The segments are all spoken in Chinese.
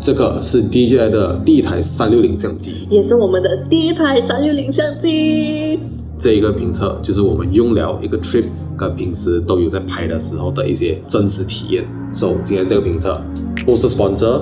这个是 DJI 的第一台360相机，也是我们的第一台360相机。这一个评测就是我们用了一个 trip 跟平时都有在拍的时候的一些真实体验。So 今天这个评测不是 sponsor，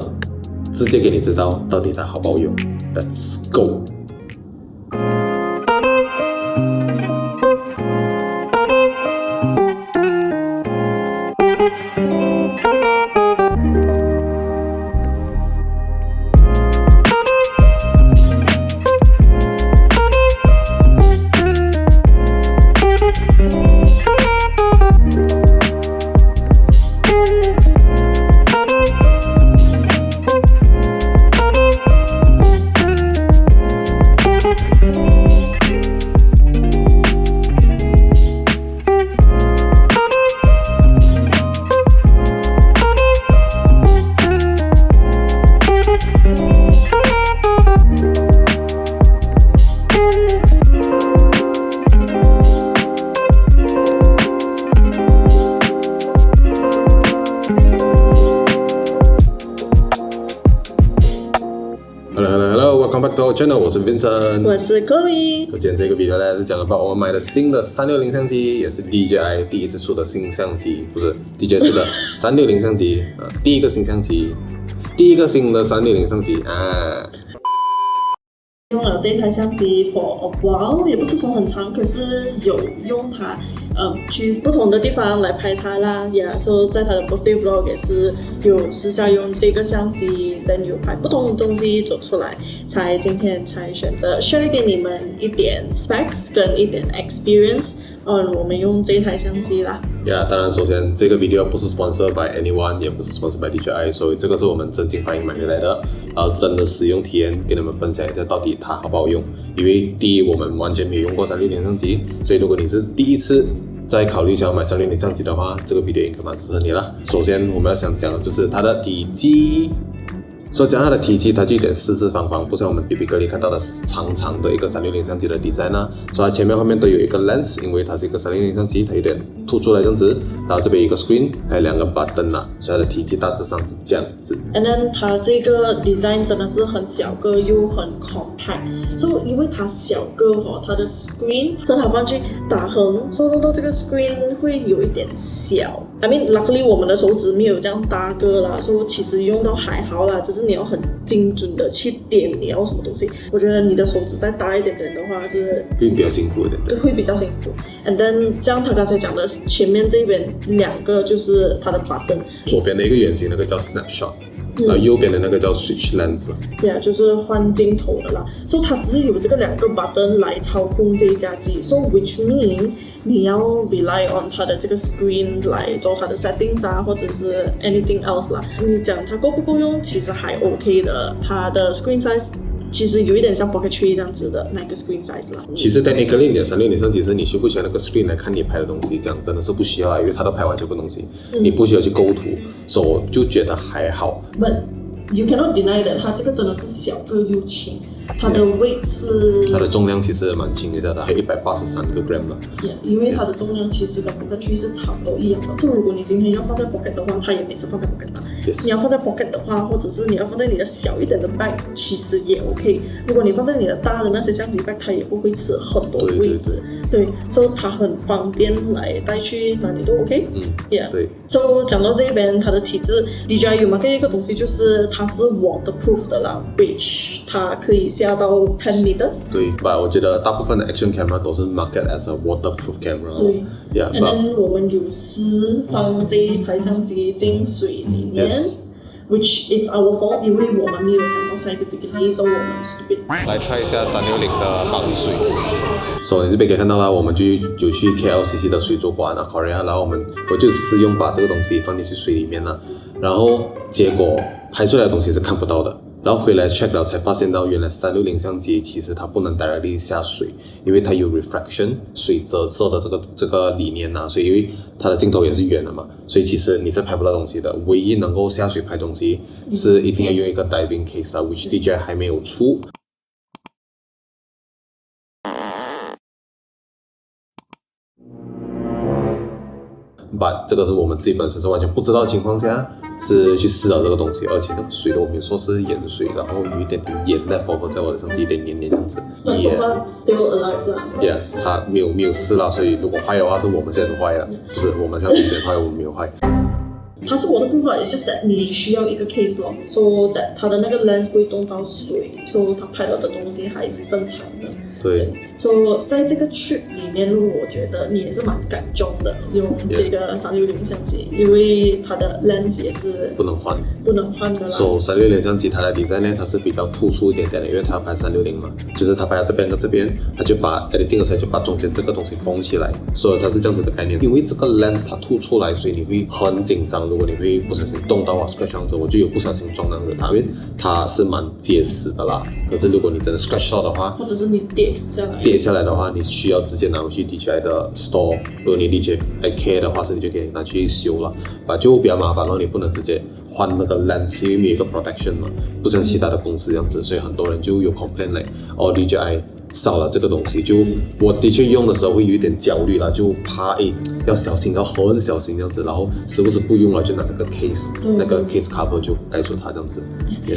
直接给你知道到底它好不好用。Let's go。Welcome back to our channel， 我是 Vincent， 我是 Chloe。今天这个 video 呢是讲about我们买的新的360相机，也是 DJI 第一次出的新相机，不是 DJI 出的360相机第一个新相机，第一个新的360相机啊。用了这台相机 for a while， 也不是说很长，可是有用它，去不同的地方来拍它啦。所以在他的 birthday vlog 也是有私下用这个相机，但有拍不同的东西走出来，今天才选择 share 给你们一点 specs 跟一点 experience。我们用这台相机啦。当然，首先这个 video 不是 sponsored by anyone， 也不是 sponsored by DJI， 所以这个是我们真金白银买回来的，真的使用体验给你们分享一下到底它好不好用。因为第一，我们完全没有用过360相机，所以如果你是第一次在考虑想要买360相机的话，这个 video 应该蛮适合你了。首先我们要想讲的就是它的体积。所以讲它的体积，它就有点四四方方，不像我们 typically 看到的长长的一个360相机的 design 啊。所以它前面后面都有一个 lens， 因为它是一个360相机，它有点凸出来这样子。然后这边有一个 screen， 还有2个 button 啊，所以它的体积大致上是这样子。And then 它这个 design 真的是很小个又很 compact， 所以因为它小个它的 screen 正好放去打横，所以弄到这个 screen 会有一点小。I mean luckily 我们的手指没有这样大个啦，所以其实用到还好啦，只是你要很精准的去点你要什么东西。我觉得你的手指再大一点点的话是会比较辛苦一点点，会比较辛苦。And then 像他刚才讲的，前面这边2个就是它的 button， 左边的一个圆形那个叫 snapshot， 然后右边的那个叫 switch lens。就是换镜头的啦。所以它只有这个2个 button 来操控这一架机。So which means 你要 rely on 它的这个 screen 来做它的 settings 或者是 anything else 啦。你讲它够不够用，其实还 OK 的。它的 screen size 其实有一点像 Pocket 3这样子的那个 screen size 啦。其实 technically 你的360相机是你需不需要那个 screen 来看你拍的东西，这样真的是不需要因为它都拍完全部东西，你不需要去构图，所以我就觉得还好。But you cannot deny that 它这个真的是小个又轻。它的 weight 是它的重量其实蛮轻一下的，还有183个 gram 了。因为它的重量其实跟 Pocket 3是差不多一样的。就如果你今天要放在 Pocket 的话，它也每次放在 Pocket 的。你要放在 Pocket 的话，或者是你要放在你的小一点的 bag， 其实也 OK。如果你放在你的大的那些相机 bag， 它也不会吃很多位置。对，所以它很方便来带去哪里都 OK。对。所以讲到这边，它的体积 DJI 有 market 一个东西，就是它是 waterproof 的啦 ，which 它可以下到10 meters。对吧？我觉得大部分的 action camera 都是 market as a waterproof camera。对。然后我们有私放这一台相机进水里面。Which is our fault， 因为我们没有想到 scientifically， 所以我们 stupid。来 try 一下360的绑水。所以你这边可以看到啦，我们就有去 KLCC 的水族馆Korea， 然后我就试用把这个东西放进去水里面了，然后结果拍出来的东西是看不到的。然后回来 check 了才发现到，原来360相机其实它不能 directly 下水，因为它有 refraction 水折射的这个理念所以因为它的镜头也是圆的嘛，所以其实你是拍不到东西的。唯一能够下水拍东西是一定要用一个 diving case which DJI 还没有出。，but 这个是我们自己本身是完全不知道的情况下，是去试了这个东西，而且那个水的我没有说是盐水，然后有一点点盐在放在我的相机，一点黏黏这样子。那so far still alive 啦。Yeah， 它没有试了，所以如果坏的话是我们先坏了，不是我们相机先坏，我们没有坏。它是我的部分，也就是你需要一个 case 咯 ，so that 它的那个 lens 不会动到水 ，so 它拍到的东西还是正常的。对。So 在这个 trip 里面，我觉得你也是蛮敢中的，用这个360相机，因为它的 lens 也是不能换的啦。So 360相机它的 design 呢，它是比较突出一点点的，因为它拍360嘛，就是它拍到这边跟这边，它就把 editing 的时候就把中间这个东西封起来，所以它是这样子的概念。因为这个 lens 它凸出来，所以你会很紧张。如果你会不小心动到scratch 这样子，我就有不小心撞到它，因为它是蛮结实的啦。可是如果你真的 scratch 到的话，或者是你跌下来的话，你需要直接拿回去 DJI 的 store。如果你 DJI care 的话，是你就可以拿去修了，就比较麻烦了。你不能直接换那个 lens， 因为没有一个 protection 嘛，不像其他的公司这样子，所以很多人就有 complain 来DJI 少了这个东西。就我的确用的时候会有一点焦虑啦，就怕要小心，要很小心这样子，然后时不时不用了就拿那个 case， 那个 case cover 就盖住它这样子。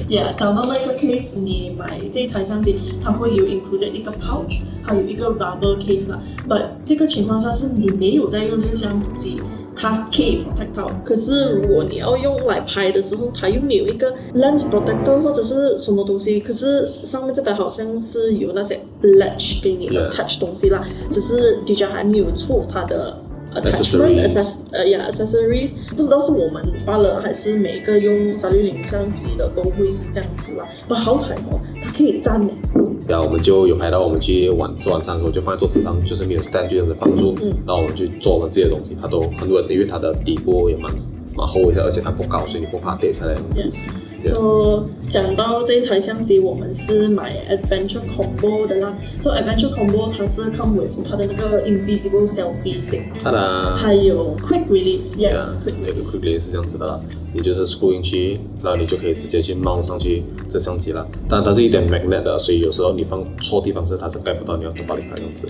Yeah， 找到那个 case， 你买这一台相机，它会有 included 一个 pouch， 还有一个 rubber case 啦。But 这个情况下是你没有在用这个相机，它可以 protect 到。可是如果你要用来拍的时候，它又没有一个 lens protector 或者是什么东西，可是上面这边好像是有那些 latch 给你 attach 东西啦，只是 DJI 还没有出它的accessories， 不知道是我们罢了，还是每个用360相机的都会是这样子啦。不好彩它可以站的。然后我们就有拍到，我们去吃晚餐的时候就放在桌子上，就是没有 stand 就这样子放住，然后我们就做我们自己的东西，它都很稳，因为它的底部也蛮厚一下，而且它不高，所以你不怕跌下来这样子。So 讲到这一台相机，我们是买 Adventure Combo 的啦。So Adventure Combo 它是 come with 它的那个 Invisible Selfie stick， 还有 Quick Release，Yes，Quick Release 是这样子的啦。你就是 screw 进去，然后你就可以直接去mount上去这相机了。当然它是一点 magnet 的，所以有时候你放错地方它是盖不到，你要多把你拍这样子。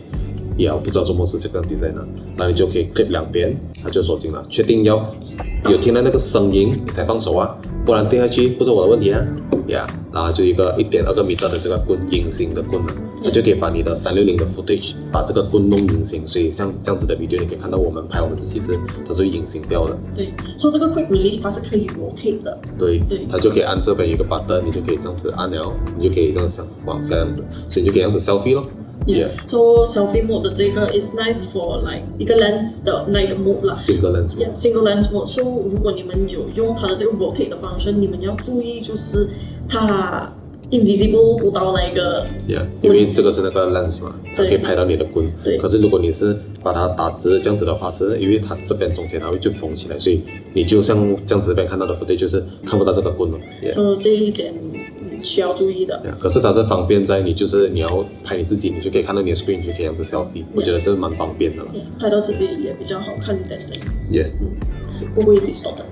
我不知道怎么是这个 design 呢，那你就可以 clip 两边，它就锁紧了。确定有听到那个声音，你才放手啊，不然掉下去不是我的问题啊。然后就一个 1.2 米的这个棍，隐形的棍了，它就可以把你的360的 footage 把这个棍弄隐形，所以像这样子的 video 你可以看到我们拍我们自己它是会隐形掉的。对，所以这个 quick release 它是可以 rotate 的。对，它就可以按这边有一个 button， 你就可以这样子按了，你就可以这样子往下这样子，所以你就可以这样子 selfie 咯。So selfie mode 的这个 is nice for like 一个 lens 的那个 mode 啦。Single lens mode。Single lens mode。So 如果你们有用它的这个 rotate 的方式，你们要注意就是它 invisible 不到那个。因为这个是那个 lens 嘛，它可以拍到你的棍。可是如果你是把它打直这样子的话，是因为它这边中间它会就封起来，所以你就像这样子这边看到的 footage 就是看不到这个棍了。所以这一点需要注意的。可是它是方便在你就是你要拍你自己，你就可以看到你的 screen， 你就可以这样子 selfie， 我觉得这是蛮方便的了。拍到自己也比较好看一点点。不会 distort 的。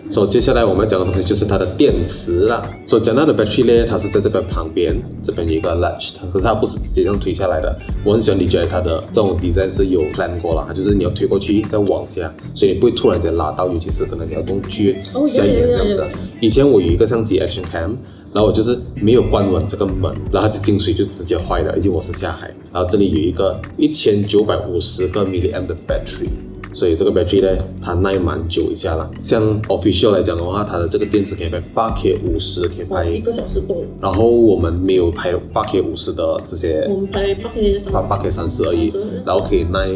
所以接下来我们要讲的东西就是它的电池啦。所以讲到的 battery 呢，它是在这边旁边，这边有一个 latch， 可是它不是直接这样推下来的。我很喜欢 DJI 它的这种 design 是有 plan 过了，它就是你要推过去再往下，所以你不会突然间拉到，尤其是可能你要动去下一个这样子。以前我有一个相机 Action Cam， 然后我就是没有关稳这个门，然后它就进水就直接坏了，而且我是下海。然后这里有一个1950个 mAh 的 battery。所以这个 battery 呢，它耐蛮久一下啦。像 official 来讲的话，它的这个电池可以拍 8K50， 可以拍1个小时多。然后我们没有拍 8K50 的这些，我们拍 8K30 而已，然后可以耐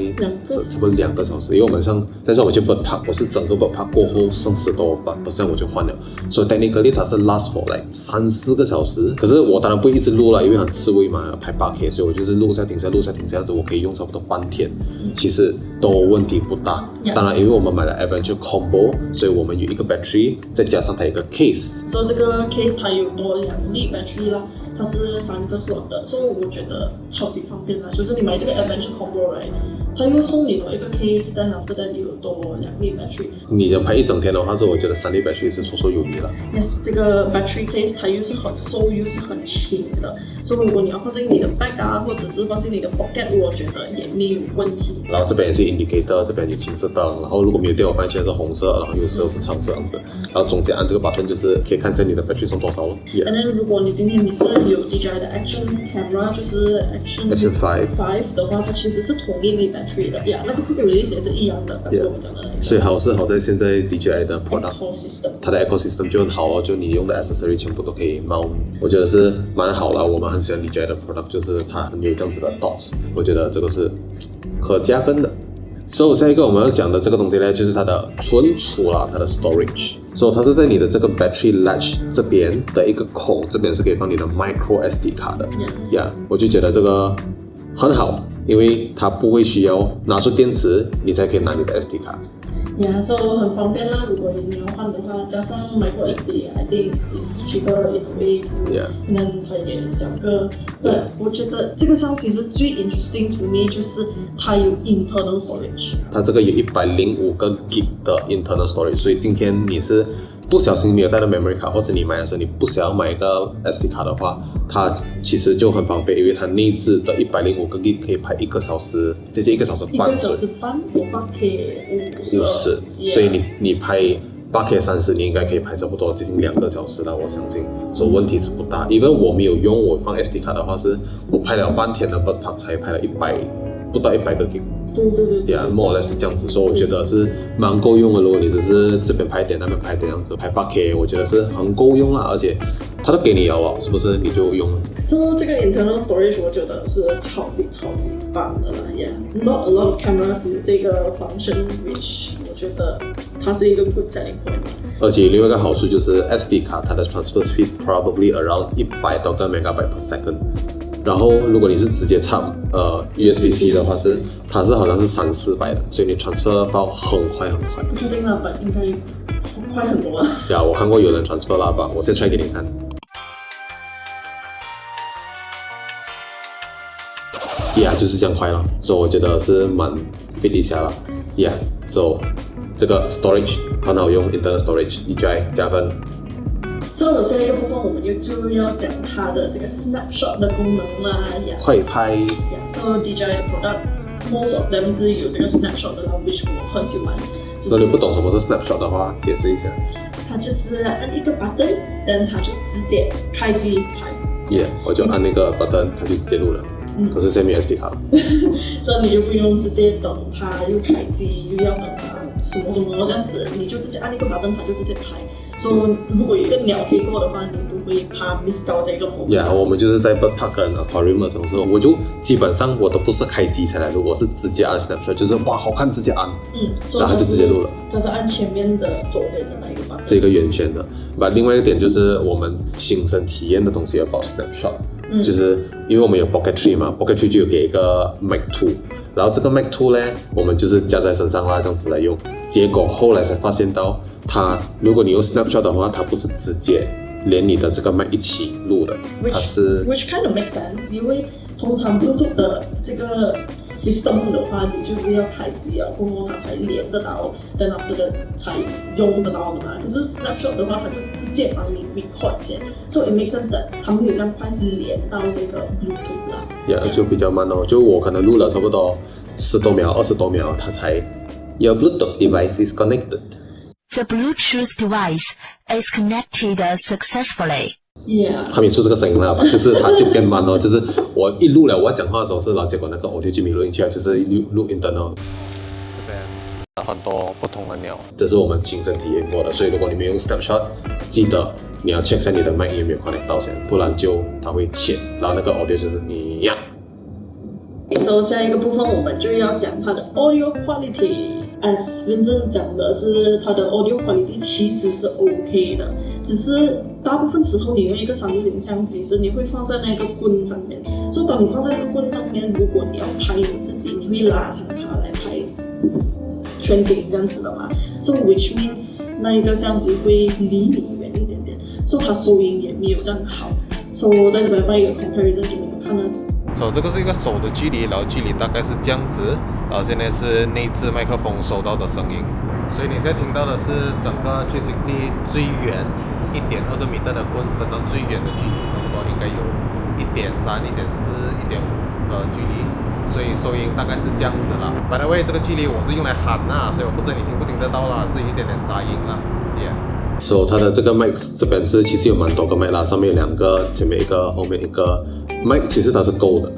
差不多2个小时。因为我们但是我就不拍，我是整个不拍过后剩10多%我就换了。所以 technically 它是 last for like 3-4个小时。可是我当然不会一直录了，因为很吃味嘛，拍 8K， 所以我就是录下停下，录下停下，这样子我可以用差不多半天，其实都问题不大。当然，因为我们买了 Adventure Combo， 所以我们有一个 battery， 再加上它有一个 case。所以这个 case 它有多2粒 battery 啦，它是3个slot的，所以我觉得超级方便啦。就是你买这个 Adventure Combo right，他又送你多一个 case， 但 after that 又有多2粒 battery。你想拍一整天的话，是我觉得3粒 battery 是绰绰有余了。Yes， 这个 battery case 它又是很瘦又是很轻的，所以如果你要放进你的 bag 啊，或者是放进你的 pocket， 我觉得也没有问题。然后这边也是 indicator， 这边有青色灯，然后如果没有电，我发现是红色，然后有时候是橙色这样子。然后中间按这个 button 就是可以看一下你的 battery 剩多少了。And then 如果你今天你是有 DJI 的 Action Camera， 就是 Action 5的话，它其实是同一粒 battery 的呀，那个 quick release 也是一样的，刚才我们讲的那个。所以好在现在 DJI 的 product， 它的 ecosystem 就很好哦，就你用的 accessory 全部都可以 mount， 我觉得是蛮好的。我们很喜欢 DJI 的 product， 就是它很有这样子的 dots， 我觉得这个是可加分的。所以下一个我们要讲的这个东西呢，就是它的存储啦，它的 storage。所以它是在你的这个 battery latch 这边的一个孔，这边是可以放你的 micro SD 卡的。我就觉得这个很好，因为它不会需要拿出电池，你才可以拿你的 SD 卡。所以很方便啦。如果你要换的话，加上 micro SD，I think is cheaper in a way to， 那它也小个。对，我觉得这个上其实最 interesting to me 就是它有 internal storage。它这个有105个 G 的 internal storage， 所以今天你是不小心没有带到 memory 卡，或者你买的时候你不想要买一个 SD 卡的话，它其实就很方便，因为它内置的105个 G 可以拍1个小时，接近1个小时半。1个小时半，我 8K 50，所以你拍8K 30，你应该可以拍差不多接近2个小时了，我相信，所以问题是不大。因为我没有用，我放 SD 卡的话，是我拍了半天的 bird park 才拍了不到100个 G。对more or less 是这样子，所以我觉得是蛮够用的。如果你只是这边拍点那边拍点，这样子拍 8K， 我觉得是很够用啦，而且它都给你了啊，是不是？你就用了。So 这个 internal storage 我觉得是超级棒的啦，not a lot of cameras 有这个 function，which 我觉得它是一个 good selling point。而且另外一个好处就是 SD 卡它的 transfer speed probably around 100到MB/s。然后如果你是直接插USB-C 的话，它是好像是300-400的，所以你 transfer 到很快。不确定啦，但应该快很多了。我看过有人 transfer 啦吧，我先 try 给你看。就是这样快了，所以我觉得是蛮 fit 一下了。so 这个 storage 很好用 ，internal storage DJI 加分。所以下一个部分我们就要讲它的这个 snapshot 的功能啦，快拍。So DJI 的 product most of them 是有这个 snapshot 的啦 ，which 我很喜欢。如果你不懂什么是 snapshot 的话，解释一下。它就是按一个 button， 然后它就直接开机拍。我就按那个 button， 它就直接录了。可是现在没有 SD 卡了，这样你就不用直接等它又开机，又要等它什么这样子，你就直接按一个 button， 它就直接拍。所以如果有一个鸟飞过的话，你不会怕 miss 到这个 moment。我们就是在 bird park 跟 aquarium 的时候，我就基本上我都不是开机才来录，我是直接按 snapshot， 就是哇好看直接按，然后就直接录了。它是按前面的左边的那一个 button， 这个圆圈的。另外一点就是我们亲身体验的东西about snapshot。就是因为我们有 Pocket 3嘛 ，Pocket 3就有给一个 Mac 2， 然后这个 Mac 2呢，我们就是加在身上啦，这样子来用。结果后来才发现到，如果你用 Snapshot 的话，它不是直接连你的这个 Mac 一起录的，它是 which kind of makes sense， 因为通常 Bluetooth 的这个 system 的话，你就是要开机了，过后它才连得到 ，then after that 才用得到的嘛。可是 Snapshot 的话，它就直接帮你 record 先 ，so it makes sense that 它没有这样快连到这个 Bluetooth 啦。就比较慢哦，就我可能录了差不多10多秒、20多秒，它才 Your Bluetooth device is connected. The Bluetooth device is connected successfully. 它没出这个声音了吧？就是它就变慢了，就是我一录了，我要讲话的时候是，然后结果那个 audio 就没录进去了，就是录 internal。这边很多不同的鸟，这是我们亲身体验过的，所以如果你没用 snapshot， 记得你要 check 下你的麦有没有 connect 到先，不然就它会切，然后那个 audio 就是你呀。So 下一个部分我们就要讲它的 audio quality。As Vincent 讲的是，它的 audio quality 其实是 OK 的，只是大部分时候你用一个360相机是你会放在那个棍上面，所以当你放在那个棍上面，如果你要拍你自己，你会拉长它来拍全景这样子的嘛。So which means 那一个相机会离你远一点点，所以它收音也没有这样好。So 在这边放一个 comparison 给你们看呢。这个是一个手的距离，然后距离大概是这样子。现在是内置麦克风收到的声音，所以你现在听到的是整个360最远1.2个米的棍伸到最远的距离，差不多应该有1.3、1.4、1.5的距离，所以收音大概是这样子啦。By the way， 这个距离我是用来喊啦，所以我不知道你听不听得到啦，是有一点点杂音啦。所以它的这个麦这边是其实有蛮多个麦啦，上面有2个，前面一个，后面一个麦，其实它是够的。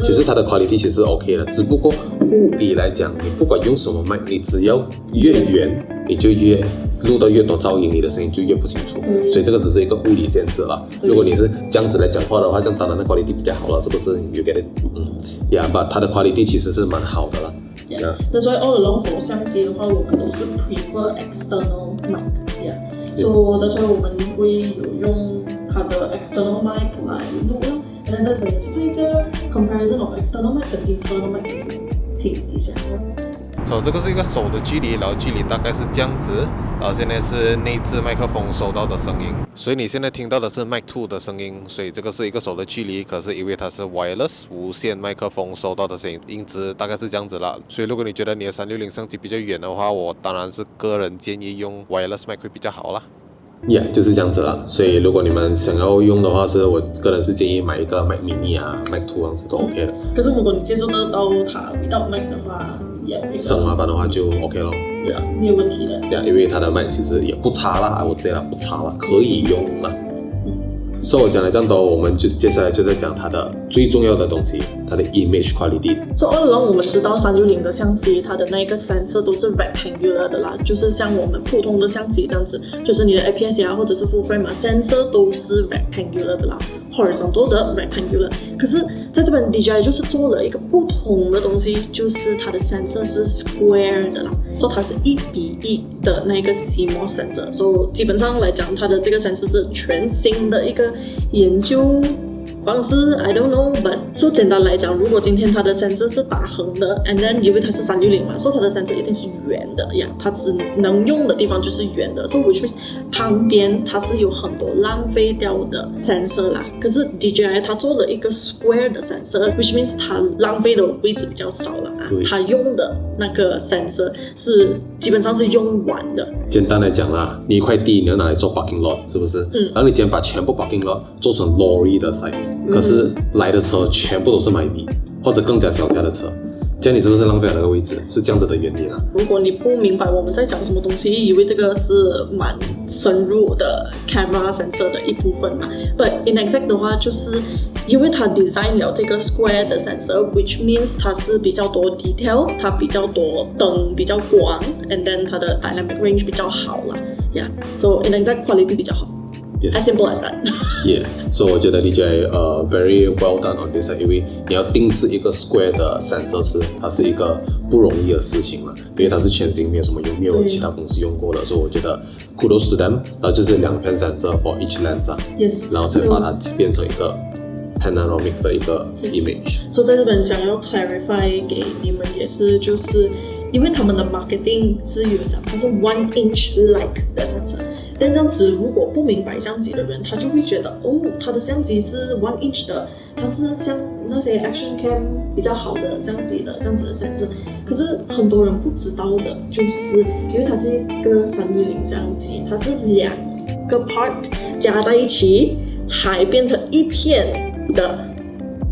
其实它的 quality 其实是 OK 的，只不过物理来讲，你不管用什么麦，你只要越远，你就越录到越多噪音，你的声音就越不清楚。所以这个只是一个物理限制了。如果你是这样子来讲话的话，这样当然的 quality 比较好了，是不是 ？You get it？but 它的 quality 其实是蛮好的了。那所以 all along for 相机的话，我们都是 prefer external mic。所以我们会有用它的 external mic 来录了，然后在这边也是一个 comparison of external mic 跟 internal mic 给你听一下。这个是一个手的距离，然后距离大概是这样子，然后现在是内置麦克风收到的声音，所以你现在听到的是 Mic 2的声音，所以这个是一个手的距离，可是因为它是 wireless 无线麦克风收到的声音，音质大概是这样子啦。所以如果你觉得你的360相机比较远的话，我当然是个人建议用 wireless mic 会比较好啦。就是这样子啦。所以如果你们想要用的话，我个人是建议买一个 Mac Mini 啊 ，Mac 2这样子都 OK 的。可是如果你接受得到它without mic 的话，省麻烦的话就 OK 咯。没有问题的。因为它的麦其实也不差啦，我觉得不差啦，可以用啦。所以我讲了这样多，我们就接下来就在讲它的最重要的东西，它的 image quality。所以all along我们知道360的相机，它的那个sensor都是 rectangular 的啦，就是像我们普通的相机这样子，就是你的 APS 啊或者是 full frame 啊 sensor 都是 rectangular 的啦 ，horizontal 的 rectangular。可是在这边 DJI 就是做了一个不同的东西，就是它的 sensor 是 square 的啦，所以它是1:1的那个 CMOS sensor， 所以基本上来讲，它的这个 sensor 是全新的一个研究方式 I don't know but 说简单来讲，如果今天它的 sensor 是打横的 and then 因为它是360嘛，所以它的 sensor 一定是圆的呀，它只能用的地方就是圆的，所以 which means 旁边它是有很多浪费掉的 sensor 啦。可是 DJI 它做了一个 square 的 sensor which means 它浪费的位置比较少了啊，它用的那个 sensor 是基本上是用完的。简单来讲啦，你一块地你要拿来做 parking lot 是不是？然后你今天把全部 parking lot 做成 lorry 的 size，可是来的车全部都是Myvi或者更加小架的车，这样你是不是浪费了那个位置？是这样子的原理啦。如果你不明白我们在讲什么东西，以为这个是蛮深入的 camera sensor 的一部分嘛 ，but in exact 的话，就是因为它 design 了这个 square 的 sensor，which means 它是比较多 detail， 它比较多灯比较光 ，and then 它的 dynamic range 比较好啦 ，so in exact quality 比较好。As simple as that. So 我觉得 DJI very well done on this， 因为你要定制一个 square 的 sensor 它是一个不容易的事情嘛，因为它是全新，没有什么用，没有其他公司用过的，所以我觉得 kudos to them。然后就是2片 sensor for each lens 然后才把它变成一个 panoramic 的一个 image。所以在这边想要 clarify 给你们也是，就是因为他们的 marketing 是有讲它是 1 inch like 的 sensor。但这样子，如果不明白相机的人，他就会觉得他的相机是1 inch 的，它是像那些 action cam 比较好的相机的这样子的 sensor。可是很多人不知道的，就是因为它是一个310相机，它是2个 part 加在一起才变成一片的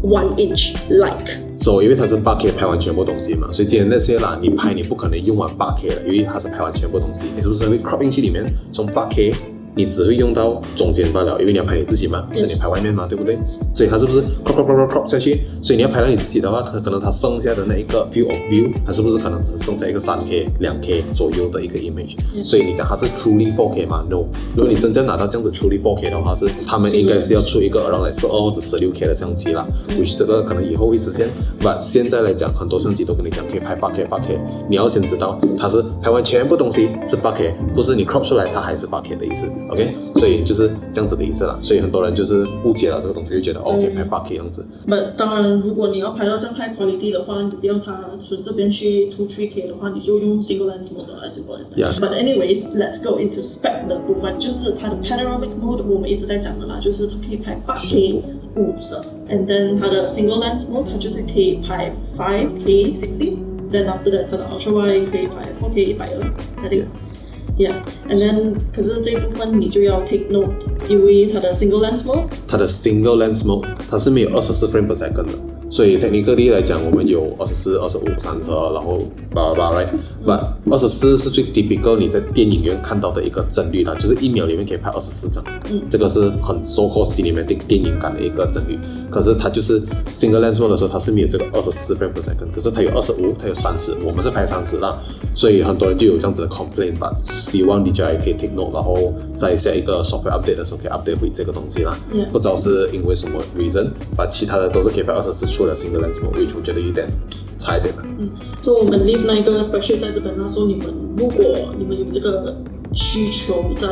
1 inch like。因为它是 8K 拍完全部东西嘛，所以今天那些啦，你拍你不可能用完 8K 了，因为它是拍完全部东西，你是不是会 crop 进去里面？从 8K 你只会用到中间罢了，因为你要拍你自己嘛，不是你拍外面嘛，对不对？所以它是不是 crop 下去？所以你要拍到你自己的话，可能它剩下的那一个 field of view， 它是不是可能只是剩下一个3K、2K 左右的一个 image？所以你讲它是 truly 4K 嘛 ？No， 如果你真正拿到这样子 truly 4K 的话，他们应该是要出一个around 12或者16K 的相机啦，which 这个可能以后会实现。But 现在来讲，很多相机都跟你讲可以拍 8K， 你要先知道它是拍完全部东西是 8K， 不是你 crop 出来它还是 8K 的意思。OK， 所以就是这样子的意思啦。所以很多人就是误解了这个东西，就觉得可以拍 8K 这样子。当然，如果你要拍到这样 high quality 的话，你不要它从这边去 2-3K 的话，你就用 single lens mode as simple as that。But anyways, let's go into spec 的部分，就是它的 panoramic mode， 我们一直在讲的啦，就是它可以拍 8K 50，and then 它的 single lens mode 它就是可以拍 5K 60。then after that 它的 Ultra Wide 可以拍 4K 120 I think Yeah, and then 可是这一部分你就要 take note， 因为它的 single lens mode， 它的 single lens mode 它是没有24 frame per second 的，所以 technically 来讲，我们有24、25、30，然后right？But 24是最 typical 你在电影院看到的一个帧率啦，就是1秒里面可以拍24张，这个是很 so-called cinematic 电影感的一个帧率。可是它就是 single lens mode 的时候，它是没有这个24 frame per second， 可是它有25，它有30，我们是拍30啦，所以很多人就有这样子的 complaint 吧。希望 DJI 可以 take note， 然后在下一个 software update 的时候可以 update 回这个东西啦。不知道是因为什么 reason， 把其他的都是可以拍24，除了 single lens mode， 我觉得有点差一点了。所以我们 leave 那个 spreadsheet 在这边，那说你们如果你们有这个需求在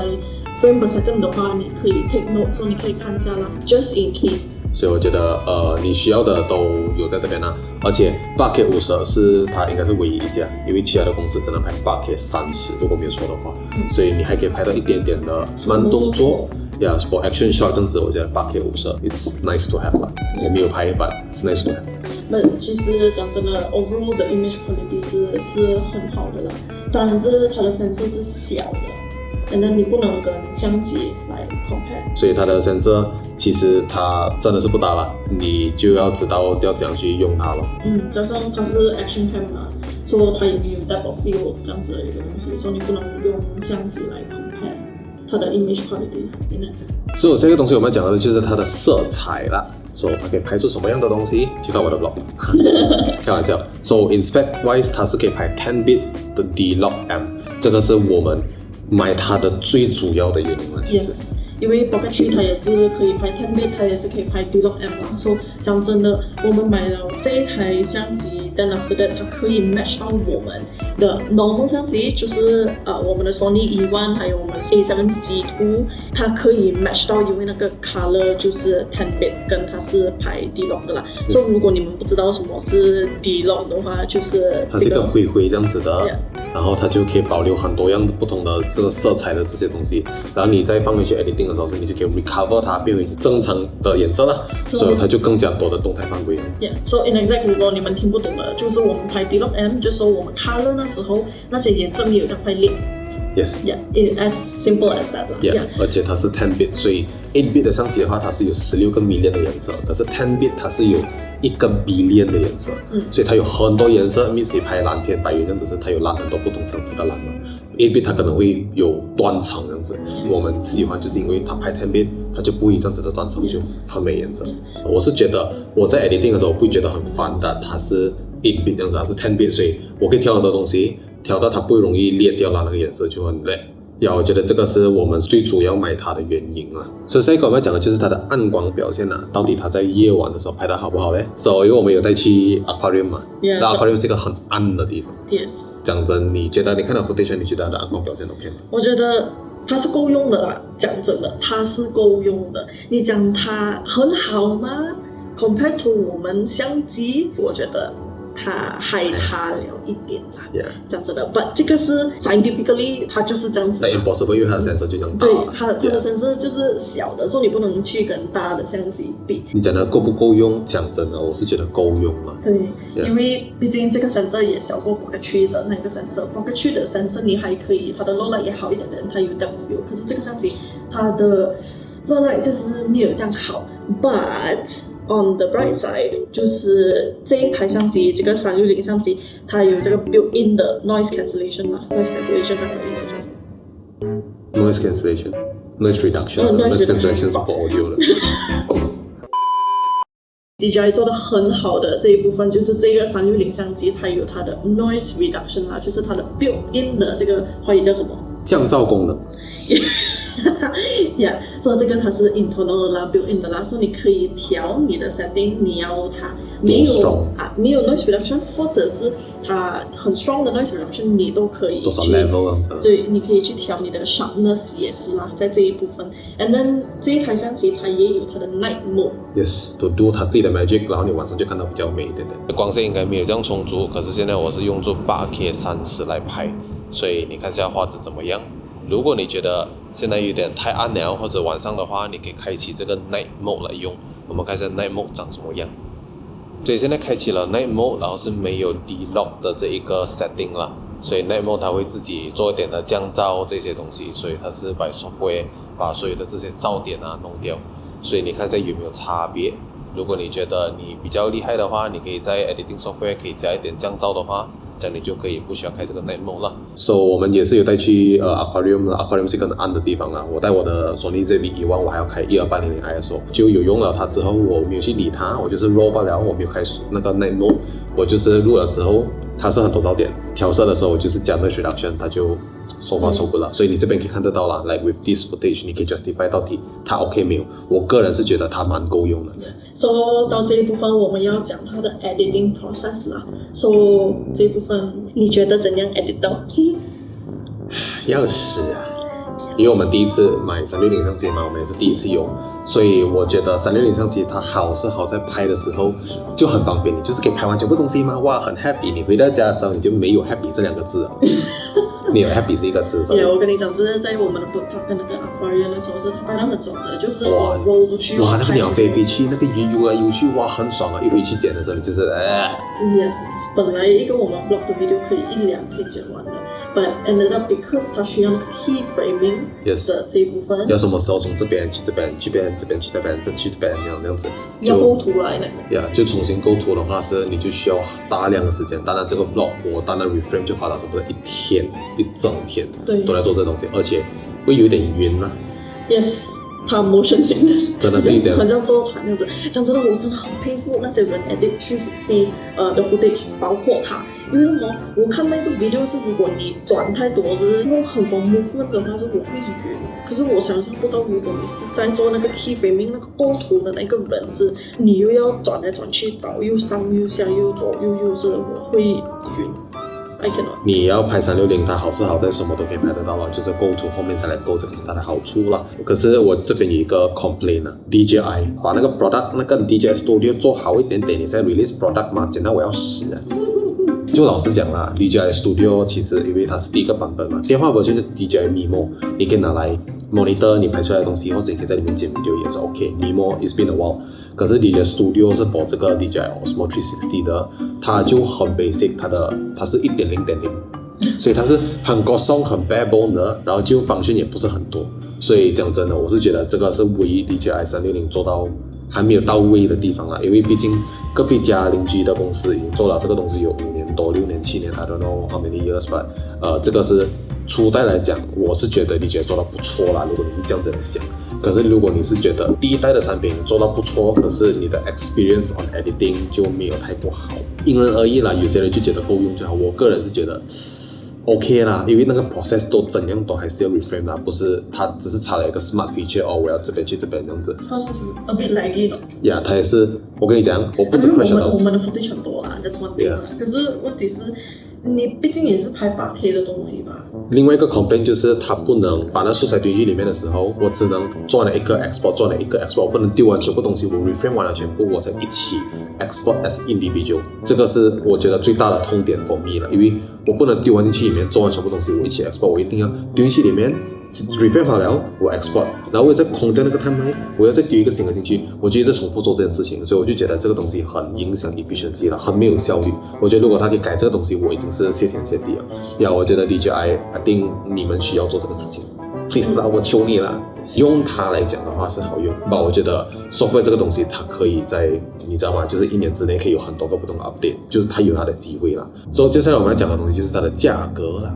frame per second 的话，你可以 take note， 所以你可以看一下啦 ，just in case。所以我觉得你需要的都有在这边啦，而且 8K 50是它应该是唯一一家，因为其他的公司只能拍 8K 30，如果没有错的话，所以你还可以拍到一点点的慢动作。Yeah, for action shot 这样子，我觉得 8K 50 it's nice to have 啦。我没有拍 but it's nice to have。那其实讲真的 ，overall 的 image quality 是很好的啦，当然是它的 sensor 是小的，然后你不能跟相机来 compare。所以它的 sensor 其实它真的是不大啦，你就要知道要怎样去用它了。加上它是 action cam 嘛，所以它也没有 depth of field 这样子的一个东西，所以你不能用相机来 compare 它的 image quality。所以这个东西我们讲的就是它的色彩啦，所以它可以拍出什么样的东西，去看我的 vlog。开玩笑。So in spec wise， 它是可以拍 10bit 的 D-Log M， 这个是我们买它的最主要的原因了。其实。Yes.因为 Pocket 3它也是可以拍 10bit， 它也是可以拍 D-Log M 啦。所以讲真的，我们买了这一台相机 ，then after that 它可以 match 到我们的 normal 相机，就是我们的 Sony E1 还有我们 A7C2， 它可以 match 到，因为那个 color 就是 10bit， 跟它是拍 D-Log 的啦。所以如果你们不知道什么是 D-Log 的话，就是它是一个灰灰这样子的。然后它就可以保留很多样不同的这个色彩的这些东西，然后你再放回去 editing 的时候，你就可以 recover 它变回正常的颜色了，所以它就更加多的动态范围。So in exact， 如果你们听不懂的，就是我们拍 D-Log M， 就说我们 color 那时候那些颜色没有这样快裂。Yes. Yeah, it's as simple as that 啦。Yeah. 而且它是 10bit， 所以 8bit 的相机的话，它是有16个 million 的颜色，可是 10bit 它是有1个 billion 的颜色，所以它有很多颜色。means 拍蓝天白云这样子，是它有蓝很多不同层次的蓝嘛。8bit 它可能会有断层这样子，我们喜欢就是因为它拍 10bit 它就不会这样子的断层，就很美颜色。我是觉得我在 editing 的时候不会觉得很烦的，它是 8bit 这样子，它是 10bit， 所以我可以调很多东西，调到它不会容易裂掉啦，那个颜色就很累。我觉得这个是我们最主要买它的原因啊。所以下一个我们要讲的就是它的暗光表现啊，到底它在夜晚的时候拍得好不好嘞？因为我们有带去 aquarium 嘛，那 aquarium 是一个很暗的地方。Yes。讲真，你觉得你看到 footage， 你觉得它的暗光表现 OK 吗？我觉得它是够用的啦，讲真的，它是够用的。你讲它很好吗 ？Compared to 我们相机，我觉得它还差了一点啦。讲真的 ，but 这个是 scientifically 它就是这样子。但 impossible， 因为它的 sensor 就这样大。对，它的 sensor 就是小的，所以你不能去跟大的相机比。你讲的够不够用？讲真的，我是觉得够用嘛。对，因为毕竟这个 sensor 也小过 Pocket 3的那个 sensor。Pocket 3的 sensor 你还可以，它的 low light 也好一点点，它有 depth of field。可是这个相机它的 low light 就是没有这样好 ，but。On the bright side， 就是这一台相机，这个360相机，它有这个 built-in 的 noise cancellation 啦。noise cancellation 它的意思是 noise cancellation、noise reduction、noise cancellation 是 for audio 的。DJI 做的很好的这一部分，就是这个360相机，它有它的 noise reduction 啦，就是它的 built-in 的这个华语叫什么？降噪功能。所以这个它是 internal 的啦 built-in 的啦，所以你可以调你的 setting， 你要它没有 noise reduction， 或者是它很 strong 的 noise reduction， 你都可以去多少 level 这样子。对，你可以去调你的 sharpness 也是啦，在这一部分。And then 这一台相机它也有它的 night mode。Yes， to do 它自己的 magic， 然后你晚上就看到比较美一点点。光线应该没有这样充足，可是现在我是用作 8K 30来拍，所以你看一下画质怎么样。如果你觉得现在有点太暗了，或者晚上的话，你可以开启这个 night mode 来用。我们看一下 night mode 长什么样。所以现在开启了 Night Mode， 然后是没有 D-Lock 的这一个 setting 啦，所以 Night Mode 它会自己做一点的降噪这些东西，所以它是by software把所有的这些噪点弄掉，所以你看一下有没有差别。如果你觉得你比较厉害的话，你可以在 editing software 可以加一点降噪的话，这样你就可以不需要开这个 Night Mode 了。So 我们也是有带去Aquarium 了 ，Aquarium 是一个很暗的地方啦。我带我的 Sony ZV-1我还要开12800 ISO， 就有用了它之后，我没有去理它，我就是 roll 罢了，我没有开那个 Night Mode， 我就是录了之后，它是很多噪点，调色的时候我就是加 noise reduction， 它就收发收不了，所以你这边可以看得到啦 ，like with this footage， 你可以 justify 到底它 OK 没有？我个人是觉得它蛮够用的。说到这一部分，我们要讲它的 editing process 啦。这一部分你觉得怎样 edit 到？要死啊！因为我们第一次买360相机嘛，我们也是第一次用，所以我觉得360相机它好是好在拍的时候就很方便，你就是可以拍完全部东西嘛，哇，很 happy。你回到家的时候你就没有 happy 这2个字了。你有 happy 是一个字，我跟你讲，是在我们的 bird park 跟那个 aquarium 的时候，是拍到很爽的，就是我 roll 出去，哇，那个鸟飞飞去，那个鱼游来游去，哇，很爽啊！一回去剪的时候，你就是Yes， 本来一个我们 vlog 的 video 可以1-2可以剪完的 ，but ended up because 它需要那个 keyframing 的这一部分，要什么时候从这边去这边，去这边去那边，再去这边那样子，要构图来那个。就重新构图的话是，你就需要大量的时间。当然这个 vlog 我单单 reframe 就花了差不多一整天都在做这东西，而且会有点晕啊。Yes， 它 motion sickness 真的是一点，好像坐船那样子。讲真的，我真的很佩服那些人 edit 360的 footage， 包括他，因为我看那个 video 是，如果你转太多，就是很多 movement 的话，是我会晕。可是我想象不到，如果你是在做那个 keyframing 那个构图的那个人，是你又要转来转去找，又上又下又左右右，是我会晕。你要拍360，它好是好在什么都可以拍得到了，就是构图后面才来构，这个是它的好处了。可是我这边有一个 complaint 啊 ，DJI 把那个 product 那个 DJI Studio 做好一点点，你再 release product 嘛，简单我要死啊！就老实讲啦 ，DJI Studio 其实因为它是第一个版本嘛，电话version 就是 DJI Mimo， 你可以拿来 monitor 你拍出来的东西，或者你可以在里面剪 video 也是 OK。Mimo is been a while， 可是 DJI Studio 是 for 这个 DJI Osmo 360的，它就很 basic， 它是 1.0.0， 所以它是很高松很 bare bone 的，然后就function也不是很多，所以讲真的，我是觉得这个是唯一 DJI 360做到还没有到位的地方啦，因为毕竟隔壁家邻居的公司已经做了这个东西有5年多、6年、7年 ，I don't know how many years， but 这个是初代来讲，我是觉得DJI做到不错啦。如果你是这样子的想，可是如果你是觉得第一代的产品做到不错，可是你的 experience on editing 就没有太过好，因人而异啦。有些人就觉得够用就好，我个人是觉得 OK 啦，因为那个 process 都怎样都还是要 reframe 啦，不是它只是插了一个 smart feature 哦，我要这边去这边这样子。它是 a bit laggy 的。呀，它也是，我跟你讲，我不止 question 到我们的 footage 很多啦 ，that's one thing 啦。可是问题是，你毕竟也是拍 8K 的东西吧。另外一个 complaint 就是它不能把那素材丢进里面的时候，我只能做了一个 export， 做了一个 export， 我不能丢完全部东西，我 reframe 完了全部，我才一起 export as individual。这个是我觉得最大的痛点 for me 了，因为我不能丢完进去里面，做完全部东西我一起 export， 我一定要丢进去里面。reframe 好了，我 export， 然后我再空掉那个 timeline， 我要再丢一个新的进去，我就一直重复做这件事情，所以我就觉得这个东西很影响 efficiency 了，很没有效率。我觉得如果他可以改这个东西，我已经是谢天谢地了。呀，我觉得 DJI 一定你们需要做这个事情 ，please 啦，我求你啦。用它来讲的话是好用，但我觉得 software 这个东西它可以在你知道吗？就是1年之内可以有很多个不同的 update， 就是它有它的机会啦。所以接下来我们要讲的东西就是它的价格啦。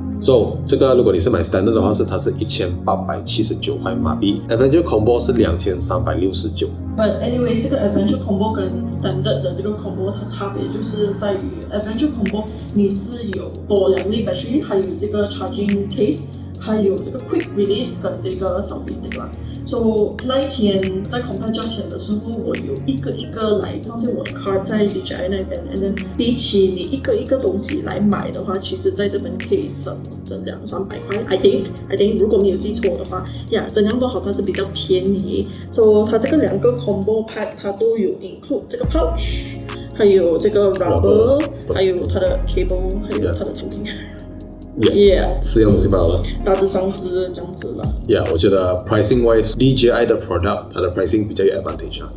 这个如果你是买 standard 的话它是1879块马币 ，Adventure Combo 是2369。But anyway， 这个 Adventure Combo 跟 Standard 的这个 Combo 它差别就是在于 Adventure Combo 你是有多2粒 battery， 还有这个 charging case。还有这个 quick release 跟这个 selfie stick 啦。So 那一天在 compare 价钱的时候，我有一个一个来放进我的 cart 在 DJI 那边 ，and then 比起你一个一个东西来买的话，其实在这边可以省这200-300块。I think 如果没有记错的话，怎样都好，它是比较便宜。So 它这个2个 combo pack 它都有 include 这个 pouch， 还有这个 rubber， 还有它的 cable， 还有它的产品。四样东西罢了。大致上是这样子了。我觉得 pricing wise DJI 的 product 它的 pricing 比较有 advantage 啊。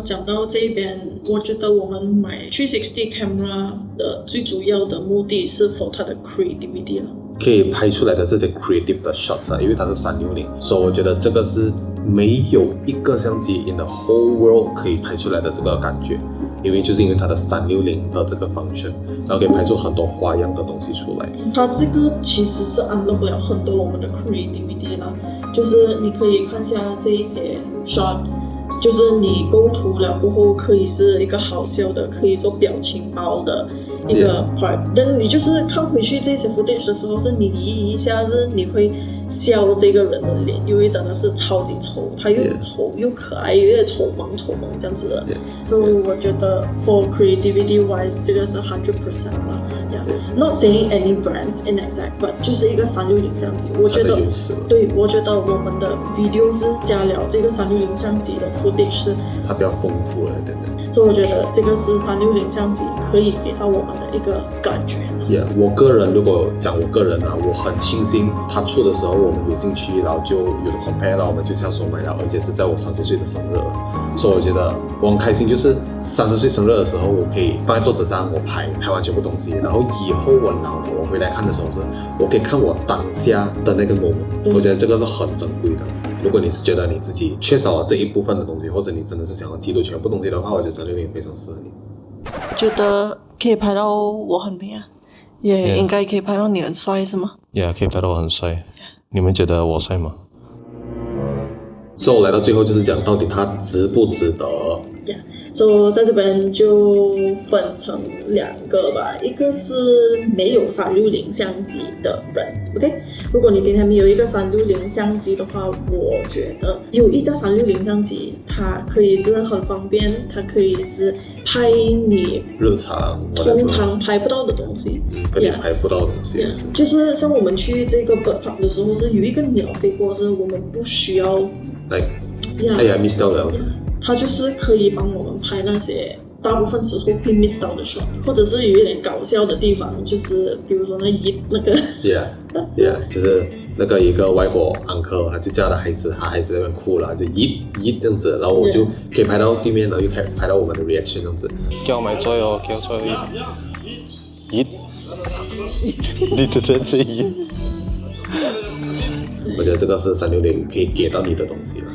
讲到这边，我觉得我们买360 camera 的最主要的目的是 for 它的 creativity 了。可以拍出来的这些 creative 的 shots 啊，因为它是360，所以我觉得这个是没有一个相机 in the whole world 可以拍出来的这个感觉，因为它的360的这个 function， 然后可以拍出很多花样的东西出来。它这个其实是 unlock 了很多我们的 creativity 啦，就是你可以看下这一些 shot， 就是你构图了过后可以是一个好笑的，可以做表情包的一个 part， 但你就是看回去这些 footage 的时候，是你移一下，是你会笑这个人的脸，因为真的是超级丑，他又丑又可爱，又丑萌这样子的。所以我觉得 for creativity wise 这个是100% 啦。Not saying any brands in exact， but 就是一个360相机，我觉得对，我觉得我们的 video 是加了这个360相机的 footage 是它比较丰富了，对不对？所以我觉得这个是360相机可以给到我们的一个感觉。我个人如果讲我个人啊，我很庆幸它出的时候我们有兴趣，然后就有 compare 了，我们就下手买了，而且是在我30岁的生日，所以我觉得我很开心，就是30岁生日的时候，我可以放在桌子上，我拍完全部东西，然后以后我老了，我回来看的时候是，我可以看我当下的那个 moment，我觉得这个是很珍贵的。如果你是觉得你自己缺少了这一部分的东西，或者你真的是想要记录全部东西的话，我觉得360非常适合你。觉得可以拍到我很美啊，也应该可以拍到你很帅是吗？可以拍到我很帅。你们觉得我帅吗？所以我来到最后就是讲到底它值不值得。所以在这边就分成2个吧，一个是没有360相机的人 ，OK？ 如果你今天没有一个360相机的话，我觉得有一架360相机，它可以是很方便，它可以是拍你日常通常拍不到的东西，跟你拍不到的东西也是。就是像我们去这个 bird park 的时候，是有一个鸟飞过，是我们不需要miss 掉了。它就是可以帮我们拍那些大部分时候会 miss 到的 shot， 或者是有一点搞笑的地方，就是比如说那个就是那个一个外国uncle，他就叫他孩子在那边哭了，就这样子，然后我就可以拍到对面，然后就可以拍到我们的 reaction 这样子。叫我买醉哦，叫我醉你的这我觉得这个是360可以给到你的东西了。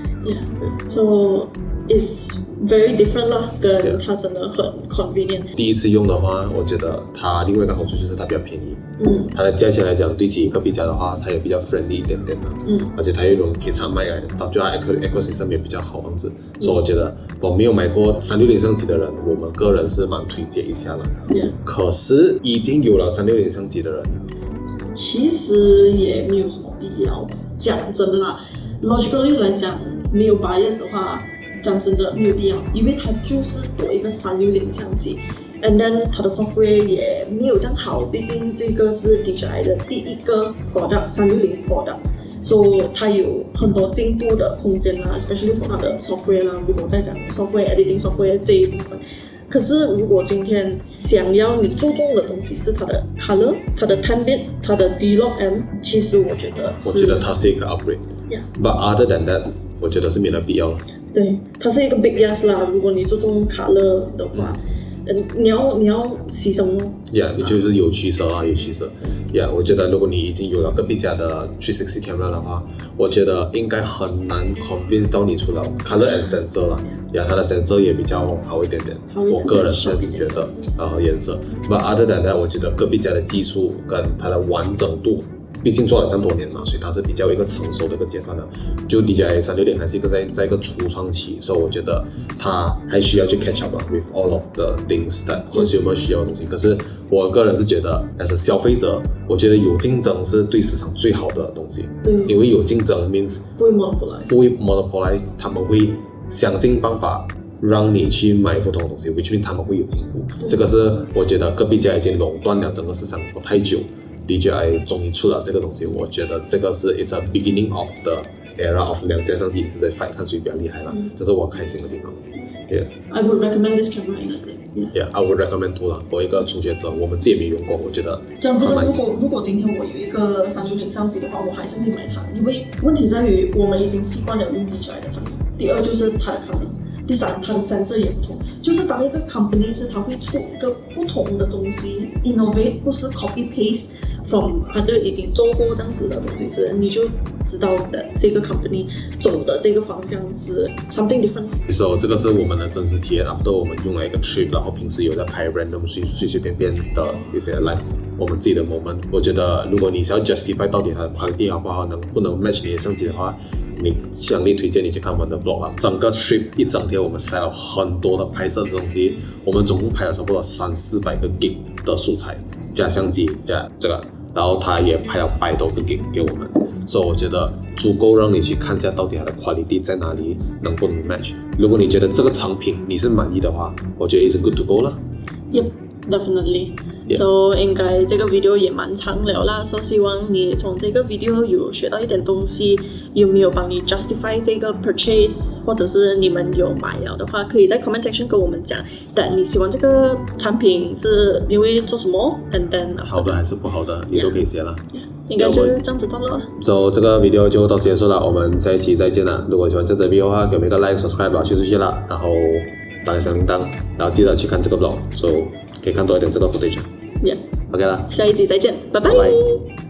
So it's very different 啦，跟它真的很 convenient。第一次用的话，我觉得它另外一个好处就是它比较便宜。它的价钱来讲，对起一个比较的话，它也比较 friendly 一点点的。而且它又容易可以常卖啊 ，stuff 就它 ecosystem 也比较好样子。所以我觉得我没有买过360相机的人，我们个人是蛮推荐一下的。可是已经有了360相机的人，其实也没有什么必要。讲真的啦 ，logically 来讲，没有 bias 的话，讲真的没有必要，因为它就是多一个360相机 ，and then 它的 software 也没有这样好，毕竟这个是 DJI 的第一个 product 360 product， 所以它有很多进步的空间啦 ，especially for 它的 software 啦。如果在讲 software editing software 这一部分。可是，如果今天想要你注重的东西是它的 color、它的 10-bit、它的 D-Log-M， 其实我觉得它是一个 upgrade。But other than that， 我觉得是没有必要了。对，它是一个 big yes 啦。如果你注重 color 的话，你要牺牲哦。你就是有取舍啦，有取舍。我觉得如果你已经有了更比较的360 camera 的话，我觉得应该很难 convince 到你除了 color and sensor 啦。它的 sensor 也比较好一点点，我个人是觉得，然后颜色。But other than that， 我觉得戈壁家的技术跟它的完整度，毕竟做了这么多年嘛，所以它是比较一个成熟的一个阶段的。就 DJI 360还是一个在一个初创期，所以我觉得它还需要去 catch up with all of the things that consumer 需要的东西。可是我个人是觉得 ，as a 消费者，我觉得有竞争是对市场最好的东西。因为有竞争 means 不会 monopolize， 他们会想尽办法让你去买不同的东西 ，which means 他们会有进步。这个是我觉得戈壁家已经垄断了整个市场太久 ，DJI 终于出了这个东西，我觉得这个是 it's a beginning of the era of 两家相机一直在 fight 看谁比较厉害了，这是我开心的地方。I would recommend this camera in a day. I would recommend to 啦。我一个初学者，我们自己没用过，我觉得讲真的，如果今天我有一个360相机的话，我还是会买它，因为问题在于我们已经习惯了用 DJI 的产品。第二就是它的卡面，第三它的sensor也不同。就是当一个 company 是它会出一个不同的东西 ，innovate 不是 copy paste from 它就已经做过这样子的东西，是你就知道的这个 company 走的这个方向是 something different。So 这个是我们的真实体验 ，after 我们用了一个 trip， 然后平时有在拍 random 随随便便的一些 live 我们自己的 moment。我觉得如果你想要 justify 到底它的 quality 好不好，能不能 match 你的相机的话，你强烈推荐你去看我们的 vlog 啊！整个 trip 一整天我们塞了很多的拍摄的东西，我们总共拍了差不多300-400个 gig 的素材，加相机加这个，然后他也拍了100多个 gig 给我们，所以我觉得足够让你去看一下到底它的 quality 在哪里，能不能 match。如果你觉得这个产品你是满意的话，我觉得 is good to go 了。Yep, definitely.So 应该这个 video 也蛮长了啦，所以希望你从这个 video 有学到一点东西，有没有帮你 justify 这个 purchase， 或者是你们有买了的话，可以在 comment section 跟我们讲，但你喜欢这个产品是因为做什么 ，and then 好的还是不好的，你都可以写了。应该就这样子段落了。So 这个 video 就到此结束了，我们下一期再见了。如果喜欢这支 video 的话，给我们一个 like、subscribe 去出去了，然后打开小铃铛，然后记得去看这个 vlog， so 可以看多一点这个 footage。Yeah. OK 了，下一集再见，拜拜。拜拜。